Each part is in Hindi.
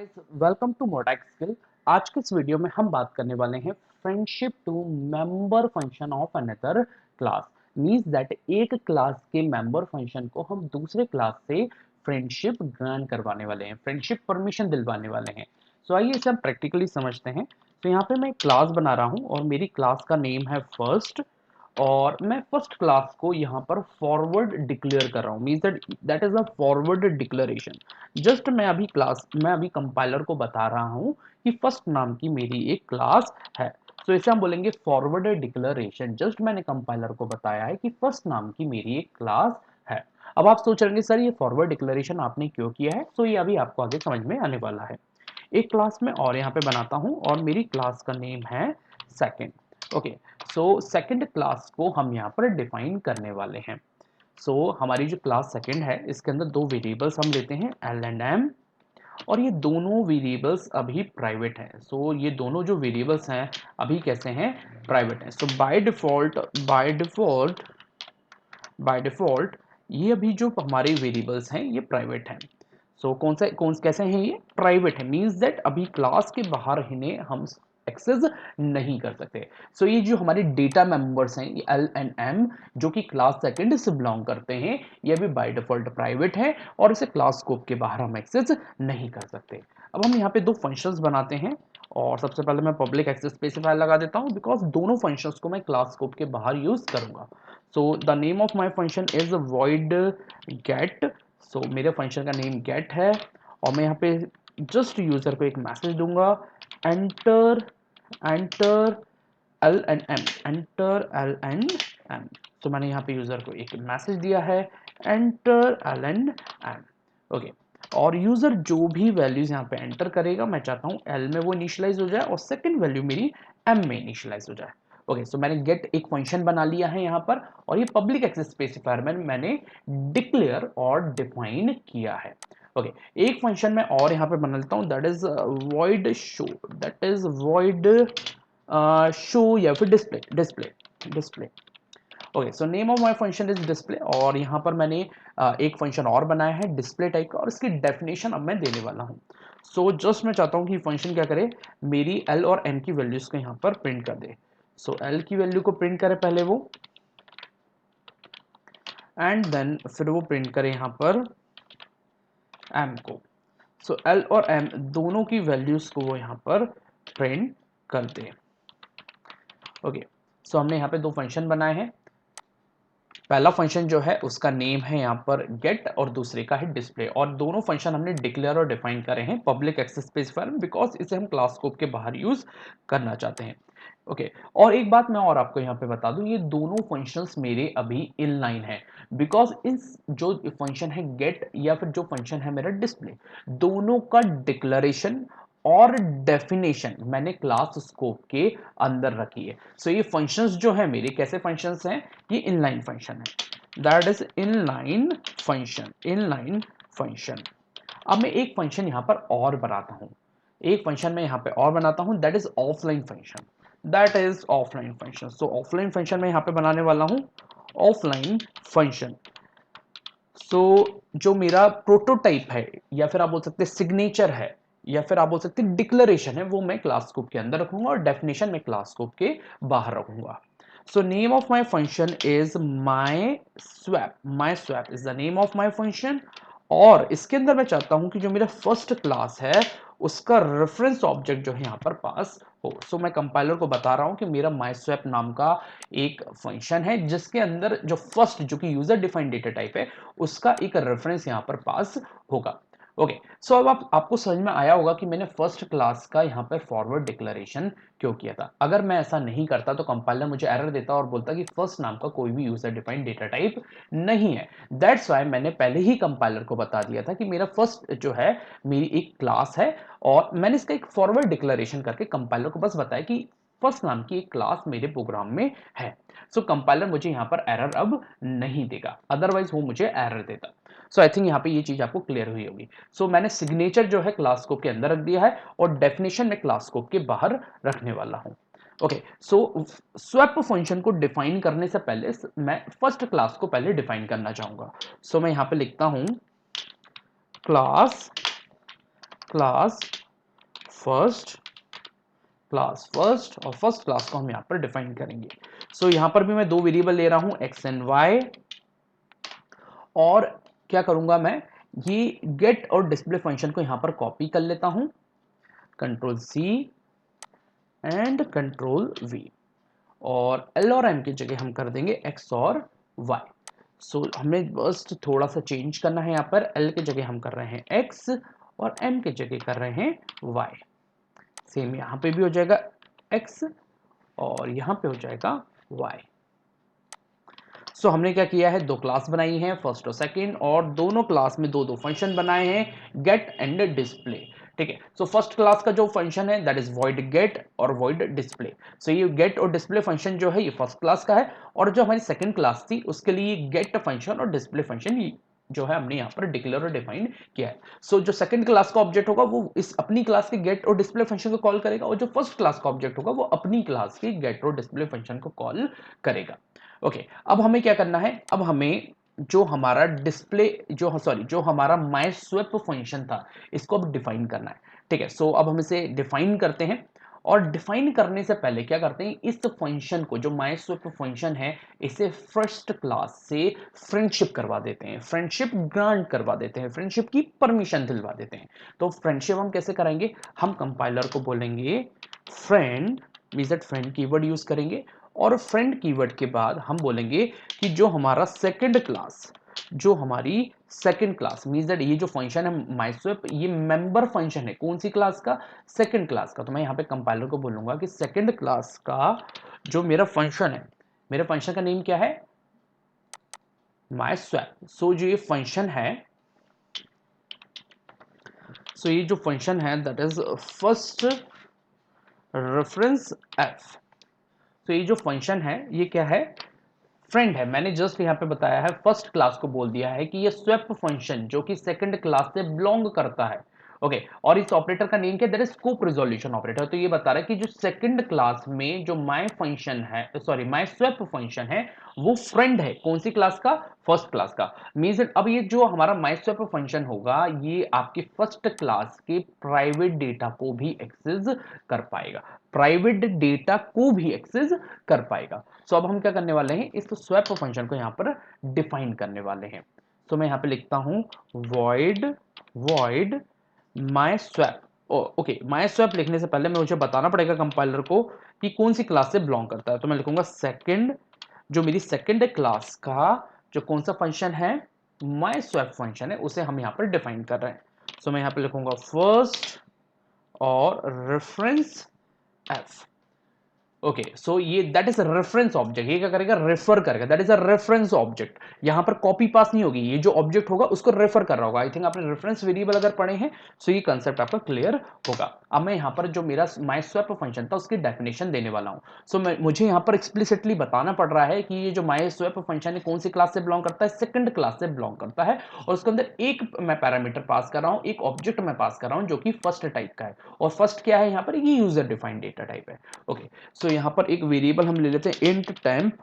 Welcome to Modex skill. आज के इस वीडियो में हम बात करने वाले हैं friendship to member function of another class. Means that एक क्लास के मेंबर फंक्शन को हम दूसरे क्लास से फ्रेंडशिप ग्रांट करवाने वाले हैं, फ्रेंडशिप परमिशन दिलवाने वाले हैं। सो आइए इसे हम प्रैक्टिकली समझते हैं। तो यहाँ पे मैं क्लास बना रहा हूँ और मेरी क्लास का नेम है फर्स्ट, और मैं फर्स्ट क्लास को यहाँ पर फॉरवर्ड डिक्लेयर कर रहा हूँ। Means that is a forward declaration. Just मैं अभी कंपाइलर को बता रहा हूँ कि फर्स्ट नाम की मेरी एक क्लास है। तो इसे हम बोलेंगे फॉरवर्ड डिक्लेरेशन। जस्ट मैंने कंपाइलर को बताया है कि फर्स्ट नाम की मेरी एक क्लास है। अब आप सोच रहे हैं सर ये फॉरवर्ड डिक्लेरेशन आपने क्यों किया है? तो ये अभी आपको आगे समझ में आने वाला है। एक क्लास में और यहाँ पे बनाता हूँ और मेरी क्लास का नेम है second. Okay, so second class को हम यहाँ पर डिफाइन करने वाले हैं। हमारी जो क्लास सेकंड है इसके अंदर दो वेरिएबल्स हम लेते हैं एल एंड एम, और ये दोनों वेरिएबल्स अभी प्राइवेट हैं। ये दोनों जो वेरिएबल्स हैं अभी कैसे हैं? प्राइवेट हैं। बाय डिफॉल्ट ये अभी जो हमारे वेरिएबल्स हैं ये प्राइवेट हैं। कौन कैसे हैं? ये प्राइवेट है। मींस दैट अभी क्लास के बाहर इन्हें हम एक्सेस नहीं कर सकते। ये जो हमारे डेटा मेंबर्स हैं ये एल एंड एम, जो कि क्लास सेकंड से बिलोंग करते हैं, ये भी बाय डिफॉल्ट प्राइवेट है और इसे क्लास स्कोप के बाहर हम एक्सेस नहीं कर सकते। अब हम यहाँ पे दो फंक्शंस बनाते हैं और सबसे पहले मैं पब्लिक एक्सेस स्पेसिफायर लगा देता हूँ बिकॉज दोनों फंक्शंस को मैं क्लास स्कोप के बाहर यूज करूंगा। The name of my function is void get। मेरे फंक्शन का नेम get है और मैं यहाँ पे जस्ट यूजर को एक मैसेज दूंगा, enter enter L N M, enter L N M. मैंने यहाँ पे यूजर को एक मैसेज दिया है, enter L N M. Okay, और यूजर जो भी वैल्यूज यहाँ पे एंटर करेगा मैं चाहता हूँ एल में वो इनिशियलाइज हो जाए और सेकंड वैल्यू मेरी एम में इनिशियलाइज हो जाए। ओके, मैंने गेट एक फंक्शन बना लिया है यहाँ पर और ये पब्लिक एक्सेस स्पेसिफायर में मैंने डिक्लेयर और डिफाइन किया है। ओके, एक फंक्शन में और यहाँ पे बना लेता हूँ, that is void show, that is void show या फिर display. Okay, name of my function is display और यहाँ पर मैंने एक फंक्शन और बनाया है डिस्प्ले टाइप का और इसकी डेफिनेशन अब मैं देने वाला हूँ। जस्ट मैं चाहता हूँ कि फंक्शन क्या करे, मेरी एल और एम की वैल्यूज को यहाँ पर प्रिंट कर दे। एल की वैल्यू को प्रिंट करे पहले वो, एंड देन फिर वो प्रिंट करे यहाँ पर एम को। एल और एम दोनों की वैल्यूज को वो यहाँ पर प्रिंट कर दे। ओके, हमने यहाँ पे दो फंक्शन बनाए हैं। पहला फंक्शन जो है उसका नेम है यहाँ पर गेट और दूसरे का है डिस्प्ले, और दोनों फंक्शन हमने डिक्लेयर और डिफाइन करे हैं पब्लिक एक्सेस स्पेसिफायर में बिकॉज इसे हम क्लास स्कोप के बाहर यूज करना चाहते हैं। ओके, और एक बात मैं और आपको यहाँ पे बता दूं, ये दोनों फंक्शंस मेरे अभी इनलाइन है बिकॉज इस जो फंक्शन है गेट या फिर जो फंक्शन है मेरा डिस्प्ले, दोनों का डिक्लेरेशन और डेफिनेशन मैंने क्लास स्कोप के अंदर रखी है। ये फंक्शंस जो है मेरे कैसे फंक्शंस हैं, ये इनलाइन फंक्शन है, दैट इज इनलाइन फंक्शन। अब मैं एक फंक्शन यहां पर और बनाता हूं, एक फंक्शन में यहां पे और बनाता हूं, that is offline function, offline function में यहां पे बनाने वाला हूं ऑफलाइन फंक्शन। जो मेरा प्रोटोटाइप है या फिर आप बोल सकते हैं सिग्नेचर है या फिर आप बोल सकते हैं डिक्लेरेशन है, वो मैं क्लास स्कोप के अंदर रखूंगा और डेफिनेशन में क्लास स्कोप के बाहर रखूंगा। Name of my function is my swap is the name of my function, और इसके अंदर मैं चाहता हूं कि जो मेरा फर्स्ट क्लास है उसका रेफरेंस ऑब्जेक्ट जो है यहां पर पास हो। मैं कंपाइलर को बता रहा हूं कि मेरा माईस्वैप नाम का एक फंक्शन है जिसके अंदर जो फर्स्ट जो कि यूजर डिफाइंड डेटा टाइप है उसका एक रेफरेंस यहां पर पास होगा। ओके, अब आपको समझ में आया होगा कि मैंने फर्स्ट क्लास का यहां पर फॉरवर्ड डिक्लेरेशन क्यों किया था। अगर मैं ऐसा नहीं करता तो कंपाइलर मुझे एरर देता और बोलता कि फर्स्ट नाम का कोई भी यूजर डिफाइंड डेटा टाइप नहीं है। दैट्स वाई मैंने पहले ही कंपाइलर को बता दिया था कि मेरा फर्स्ट जो है मेरी एक क्लास है, और मैंने इसका एक फॉरवर्ड डिक्लेरेशन करके कंपाइलर को बस बताया कि फर्स्ट नाम की एक क्लास मेरे प्रोग्राम में है। कंपाइलर मुझे यहां पर एरर अब नहीं देगा, अदरवाइज वो मुझे एरर देता। आई थिंक यहाँ पे ये चीज आपको क्लियर हुई होगी। मैंने सिग्नेचर जो है क्लास स्कोप के अंदर रख दिया है और डेफिनेशन में क्लास स्कोप के बाहर रखने वाला हूं। ओके, स्वैप फंक्शन को डिफाइन करने से पहले मैं फर्स्ट क्लास को पहले डिफाइन करना चाहूंगा। मैं यहां पे लिखता हूं class class first class first, और फर्स्ट क्लास को हम यहाँ पर डिफाइन करेंगे। सो यहाँ पर भी मैं दो वेरिएबल ले रहा हूँ एक्स एंड वाई, और क्या करूंगा मैं, ये गेट और डिस्प्ले फंक्शन को यहाँ पर कॉपी कर लेता हूँ, control C and control V, और एल और एम की जगह हम कर देंगे एक्स और वाई। सो हमें बस थोड़ा सा चेंज करना है, यहाँ पर एल की जगह हम कर रहे हैं एक्स और एम की जगह कर रहे हैं वाई। सेम यहाँ पे भी हो जाएगा एक्स और यहाँ पे हो जाएगा वाई। सो हमने क्या किया है, दो क्लास बनाई है फर्स्ट और सेकंड, और दोनों क्लास में दो दो फंक्शन बनाए हैं गेट एंड डिस्प्ले। ठीक है, सो फर्स्ट क्लास का जो फंक्शन है दैट इज वॉइड गेट और वॉइड डिस्प्ले। सो ये गेट और डिस्प्ले फंक्शन जो है ये फर्स्ट क्लास का है, और जो हमारी सेकंड क्लास थी उसके लिए गेट फंक्शन और डिस्प्ले फंक्शन जो है हमने यहाँ पर डिक्लेयर और डिफाइन किया है। सो जो सेकंड क्लास का ऑब्जेक्ट होगा वो इस अपनी क्लास के गेट और डिस्प्ले फंक्शन को कॉल करेगा, और जो फर्स्ट क्लास का ऑब्जेक्ट होगा वो अपनी क्लास के गेट और डिस्प्ले फंक्शन को कॉल करेगा। ओके, अब हमें क्या करना है, अब हमें जो हमारा डिस्प्ले जो हमारा माई स्वैप फंक्शन था इसको अब डिफाइन करना है। ठीक है, सो अब हम इसे डिफाइन करते हैं, और डिफाइन करने से पहले क्या करते हैं, इस फंक्शन को जो माई स्वैप फंक्शन है इसे फर्स्ट क्लास से फ्रेंडशिप करवा देते हैं, फ्रेंडशिप ग्रांट करवा देते हैं, फ्रेंडशिप की परमिशन दिलवा देते हैं। तो फ्रेंडशिप हम कैसे करेंगे, हम कंपाइलर को बोलेंगे friend, visit friend keyword use करेंगे, और फ्रेंड कीवर्ड के बाद हम बोलेंगे कि जो हमारा सेकंड क्लास, जो हमारी सेकंड क्लास मींस दैट ये जो फंक्शन है माइस्वेप ये मेंबर फंक्शन है कौन सी क्लास का, सेकंड क्लास का। तो मैं यहाँ पे कंपाइलर को बोलूंगा कि सेकंड क्लास का जो मेरा फंक्शन है, मेरे फंक्शन का नेम क्या है, माइस्वेप। सो जो ये फंक्शन है, सो ये जो फंक्शन है that is first reference F. तो ये जो फंक्शन है ये क्या है, फ्रेंड है। मैंने जस्ट यहाँ पे बताया है, फर्स्ट क्लास को बोल दिया है कि ये स्वैप फंक्शन जो कि सेकंड क्लास से बिलोंग करता है। ओके, और इस ऑपरेटर का नेम क्या है, that is scope resolution operator. तो ये बता रहा है कि जो सेकंड क्लास में जो माय फंक्शन है, सॉरी माय स्वैप फंक्शन है वो फ्रेंड है कौन सी क्लास का, फर्स्ट क्लास का। मींस अब ये जो हमारा माय स्वैप फंक्शन होगा ये आपके फर्स्ट क्लास के प्राइवेट डेटा को भी एक्सेस कर पाएगा, प्राइवेट डेटा को भी एक्सेस कर पाएगा। सो अब हम क्या करने वाले हैं, इस स्वैप फंक्शन को यहाँ पर डिफाइन करने वाले हैं। तो मैं यहाँ पे लिखता हूं वॉइड माई स्वैप। ओके, माई स्वैप लिखने से पहले मुझे बताना पड़ेगा कंपाइलर को कि कौन सी क्लास से बिलोंग करता है। तो मैं लिखूंगा सेकंड, जो मेरी सेकंड क्लास का जो कौन सा फंक्शन है, माई स्वैप फंक्शन है, उसे हम यहाँ पर डिफाइन कर रहे हैं। सो मैं यहाँ पे लिखूंगा फर्स्ट और रेफरेंस एफ। ओके, सो ये दैट इज रेफरेंस ऑब्जेक्ट, ये क्या करेगा, रेफर करेगा, that is a reference object. यहां पर कॉपी पास नहीं होगी, ये जो ऑब्जेक्ट होगा उसको रेफर कर रहा होगा। आई थिंक आपने रेफरेंस वेरिएबल अगर पढ़े हैं सो ये कंसेप्ट आपका क्लियर होगा। अब मैं यहां पर जो मेरा माई स्वैप फंक्शन था उसकी डेफिनेशन देने वाला हूं। सो मुझे यहां पर एक्सप्लिसिटली बताना पड़ रहा है कि ये जो माई स्वैप फंक्शन है कौन सी क्लास से बिलोंग करता है, सेकंड क्लास से बिलोंग करता है, और उसके अंदर एक मैं पैरामीटर पास कर रहा हूं, एक ऑब्जेक्ट मैं पास कर रहा हूं जो कि फर्स्ट टाइप का है, और फर्स्ट क्या है यहाँ पर, ये यूजर डिफाइंड डेटा टाइप है। ओके, सो यहाँ पर एक वेरिएबल हम ले लेते हैं इंट टेम्प।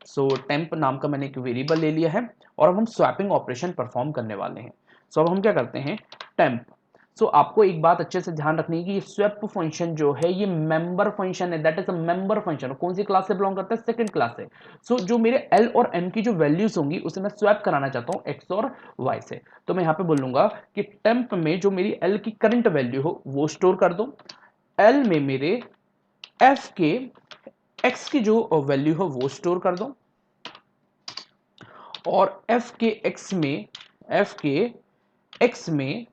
सो टेम्प नाम का मैंने एक वेरिएबल ले लिया है, और अब हम स्वैपिंग ऑपरेशन परफॉर्म करने वाले हैं। सो अब हम क्या करते हैं, टेम्प। सो आपको एक बात अच्छे से ध्यान रखनी है कि ये स्वैप फंक्शन जो है ये मेंबर फंक्शन है, that is a member function. कौन सी क्लास से बिलोंग करता है, सेकंड क्लास से। सो जो मेरे एल और एम की जो वैल्यूज होंगी उसे मैं स्वैप कराना चाहता हूं एक्स और वाई से। तो मैं यहां पे बोलूंगा कि टेम्प में जो मेरी एल की करंट वैल्यू हो वो स्टोर कर दो, एल में मेरे एफ के एक्स की जो वैल्यू है वो स्टोर कर दो, और एफ के एक्स में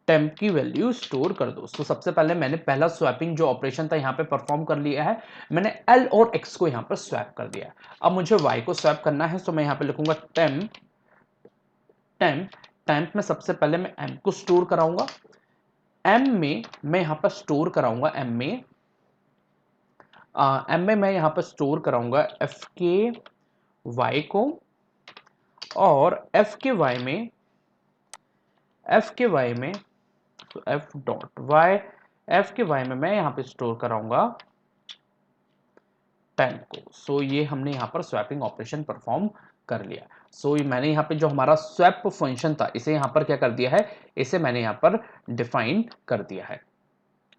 टेम्प की वैल्यू स्टोर कर दो। तो सबसे पहले मैंने पहला स्वैपिंग जो ऑपरेशन था यहां पे परफॉर्म कर लिया है, मैंने एल और एक्स को यहां पर स्वैप कर दिया। अब मुझे वाई को स्वैप करना है, तो मैं यहां पे लिखूंगा टेम्प टेम्प टेम्प में सबसे पहले मैं एम को स्टोर कराऊंगा, एम में मैं यहां पर स्टोर कराऊंगा, एम में मैं यहां पर स्टोर कराऊंगा एफ के वाई को, और एफ के वाई में तो एफ डॉट वाई, एफ के वाई में मैं यहां पे स्टोर कराऊंगा 10 को। सो ये हमने यहां पर स्वैपिंग ऑपरेशन परफॉर्म कर लिया। सो मैंने यहाँ पे जो हमारा स्वैप फंक्शन था इसे यहाँ पर क्या कर दिया है, इसे मैंने यहाँ पर डिफाइन कर दिया है।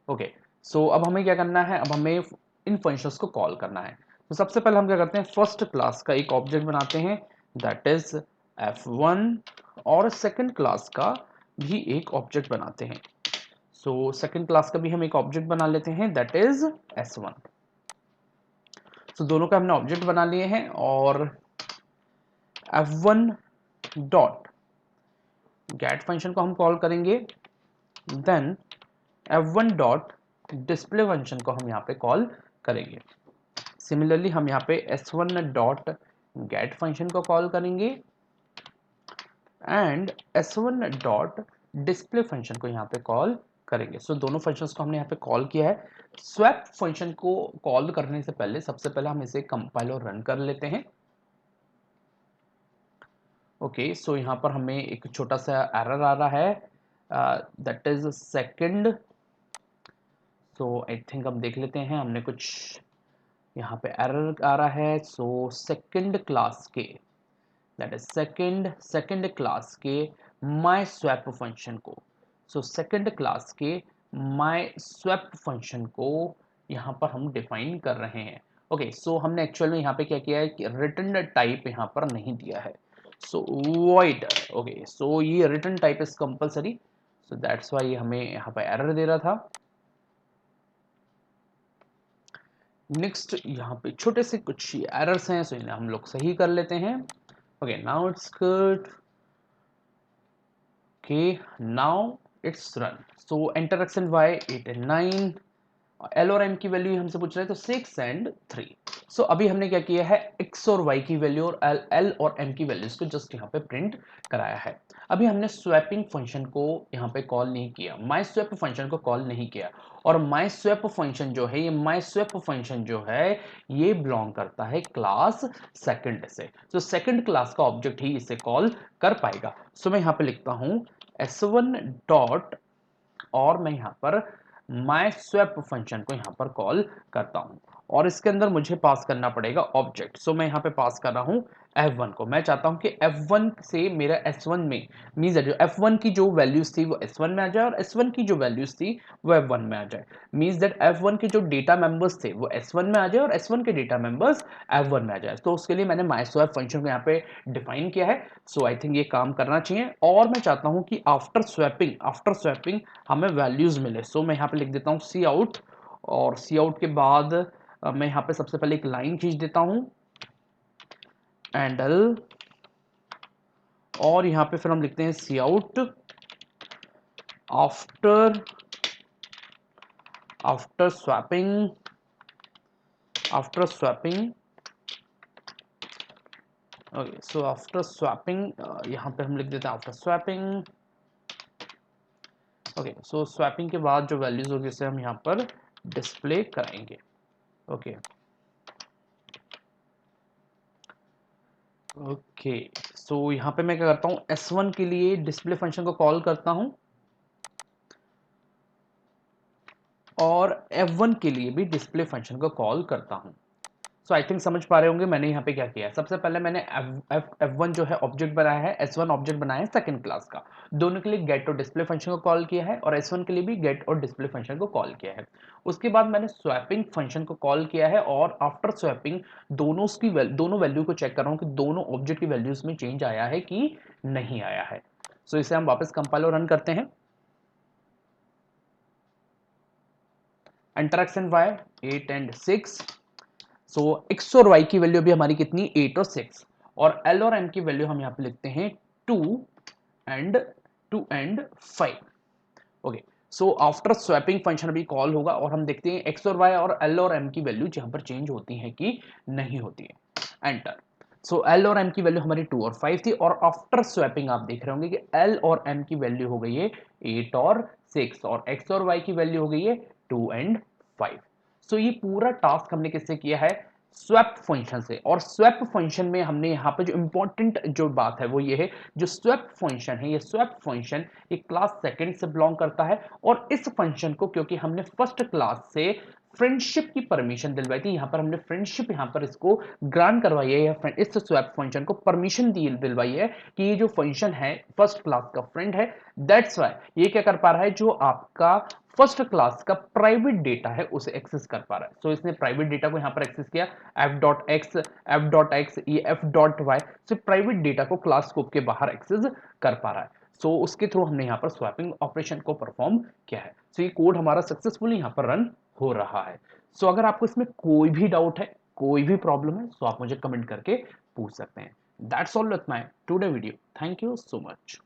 ओके, सो अब हमें क्या करना है, अब हमें इन फंक्शंस को कॉल करना है। तो सबसे पहले हम क्या करते हैं, फर्स्ट क्लास का एक ऑब्जेक्ट बनाते हैं दैट इज f1, और सेकंड क्लास का भी एक ऑब्जेक्ट बनाते हैं। सो सेकंड क्लास का भी हम एक ऑब्जेक्ट बना लेते हैं दैट इज s1। सो दोनों का हमने ऑब्जेक्ट बना लिए हैं, और f1 डॉट गेट फंक्शन को हम कॉल करेंगे, then f1 dot display function को हम यहाँ पे कॉल करेंगे। सिमिलरली हम यहाँ पे s1 डॉट गेट फंक्शन को कॉल करेंगे and s1 dot display function को यहाँ पे कॉल करेंगे। सो दोनों फंक्शंस को हमने यहाँ पे कॉल किया है। स्वैप फंक्शन को कॉल करने से पहले सबसे पहले हम इसे कंपाइल और रन कर लेते हैं। ओके, सो यहाँ पर हमें एक छोटा सा एरर आ रहा है that is second. So I think हम देख लेते हैं, हमने कुछ यहाँ पे एरर आ रहा है। सो सेकंड क्लास के दैट इज सेकंड क्लास के माई स्वैप फंक्शन को, सो सेकंड क्लास के माई स्वैप फंक्शन को यहाँ पर हम डिफाइन कर रहे हैं। ओके, सो हमने एक्चुअल में यहाँ पे क्या किया है कि रिटर्न टाइप यहाँ पर नहीं दिया है, सो वॉइड। ओके, सो ये return type is compulsory, so that's why हमें यहाँ पे एरर दे रहा था। नेक्स्ट यहाँ पे छोटे से कुछ एरर्स हैं, सो इन्हें हम लोग सही कर लेते हैं। Okay, now it's good. Okay, now it's run. So enter x and y 8 and 9, L और M की वैल्यू हमसे पूछ रहे हैं तो 6 एंड 3। सो अभी हमने क्या किया है, X और Y की वैल्यू और L और M की वैल्यूज को जस्ट यहाँ पे प्रिंट कराया है। अभी हमने स्वैपिंग फंक्शन को यहाँ पे कॉल नहीं किया, माई स्वैप फंक्शन को कॉल नहीं किया, और माई स्वैप फंक्शन जो है, ये माई स्वैप फंक्शन जो है ये बिलोंग करता है क्लास सेकंड से। तो सेकंड क्लास का ऑब्जेक्ट ही इसे कॉल कर पाएगा। सो मैं यहाँ पे लिखता हूँ s1 डॉट, और मैं यहाँ पर माई स्वैप फंक्शन को यहाँ पर कॉल करता हूँ, और इसके अंदर मुझे पास करना पड़ेगा ऑब्जेक्ट। सो मैं यहाँ पे पास कर रहा हूँ f1 को। मैं चाहता हूँ कि f1 से मेरा s1 में मीन्स जो f1 की जो वैल्यूज थी वो s1 में आ जाए, और s1 की जो वैल्यूज थी वो f1 में आ जाए। मीन्स दैट f1 के जो डेटा मेंबर्स थे वो s1 में आ जाए, और s1 के डेटा मेंबर्स f1 में आ जाए। तो उसके लिए मैंने माई स्वैप फंक्शन को यहाँ पे डिफाइन किया है। सो आई थिंक ये काम करना चाहिए, और मैं चाहता हूँ कि आफ्टर स्वैपिंग हमें वैल्यूज मिले। सो मैं यहाँ पे लिख देता हूँ सी आउट, और सी आउट के बाद मैं यहाँ पे सबसे पहले एक लाइन खींच देता हूँ एंडल, और यहाँ पे फिर हम लिखते हैं cout after swapping okay. So after swapping यहाँ पे हम लिख देते हैं after swapping. Okay, so swapping के बाद जो वैल्यूज होगी उसे हम यहाँ पर डिस्प्ले कराएंगे। ओके ओके, सो यहाँ पे मैं क्या करता हूँ, S1 के लिए डिस्प्ले फंक्शन को कॉल करता हूँ, और F1 के लिए भी डिस्प्ले फंक्शन को कॉल करता हूँ। सो आई थिंक समझ पा रहे होंगे मैंने यहाँ पे क्या किया है। सबसे पहले मैंने F1 जो है ऑब्जेक्ट बनाया है, S1 ऑब्जेक्ट बनाया है सेकंड क्लास का। दोनों के लिए गेट और डिस्प्ले फंक्शन को कॉल किया है, और S1 के लिए भी गेट और डिस्प्ले फंक्शन को कॉल किया है। उसके बाद मैंने स्वैपिंग फंक्शन को कॉल किया है, और आफ्टर स्वैपिंग दोनों वैल्यू को चेक कर रहा हूँ कि दोनों ऑब्जेक्ट की वैल्यूज में चेंज आया है कि नहीं आया है। सो इसे हम वापस कंपाइल और रन करते हैं। Enter x and y 8 and 6। So x और y की वैल्यू अभी हमारी कितनी, 8 और 6, और l और m की वैल्यू हम यहाँ पे लिखते हैं 2 and 5। Okay, so after swapping function अभी कॉल होगा, और हम देखते हैं x और y और l और m की वैल्यू यहाँ पर चेंज होती है कि नहीं होती है। एंटर। सो l और m की वैल्यू हमारी 2 और 5 थी, और आफ्टर स्वैपिंग आप देख रहे होंगे कि l और m की वैल्यू हो गई है 8 और 6, और x और y की वैल्यू हो गई है 2 एंड 5। सो ये पूरा टास्क हमने किससे किया है, स्वैप फंक्शन से। और स्वैप फंक्शन में हमने यहाँ पे जो इंपॉर्टेंट जो बात है वो ये है, जो स्वैप फंक्शन है, ये स्वैप फंक्शन ये क्लास सेकंड से बिलोंग करता है, और इस फंक्शन को क्योंकि हमने फर्स्ट क्लास से फ्रेंडशिप की परमिशन दिलवाई थी। यहाँ पर हमने फ्रेंडशिप यहाँ पर इसको ग्रांट करवाई है, या इस स्वैप फंक्शन को परमिशन दिलवाई है कि ये जो फंक्शन है फर्स्ट क्लास का फ्रेंड है। दैट्स वाई ये क्या कर पा रहा है, जो आपका फर्स्ट क्लास का प्राइवेट डेटा है उसे एक्सेस कर पा रहा है। सो इसने प्राइवेट डेटा को यहाँ पर एक्सेस किया, f.x ये f.y से प्राइवेट डेटा को क्लास स्कोप के बाहर एक्सेस कर पा रहा है। सो उसके थ्रू हमने यहाँ पर स्वैपिंग ऑपरेशन को परफॉर्म किया है। सो ये कोड हमारा सक्सेसफुली यहाँ पर रन हो रहा है। सो अगर आपको इसमें कोई भी डाउट है, कोई भी प्रॉब्लम है, तो आप मुझे कमेंट करके पूछ सकते हैं। That's all with my today video. Thank you so much.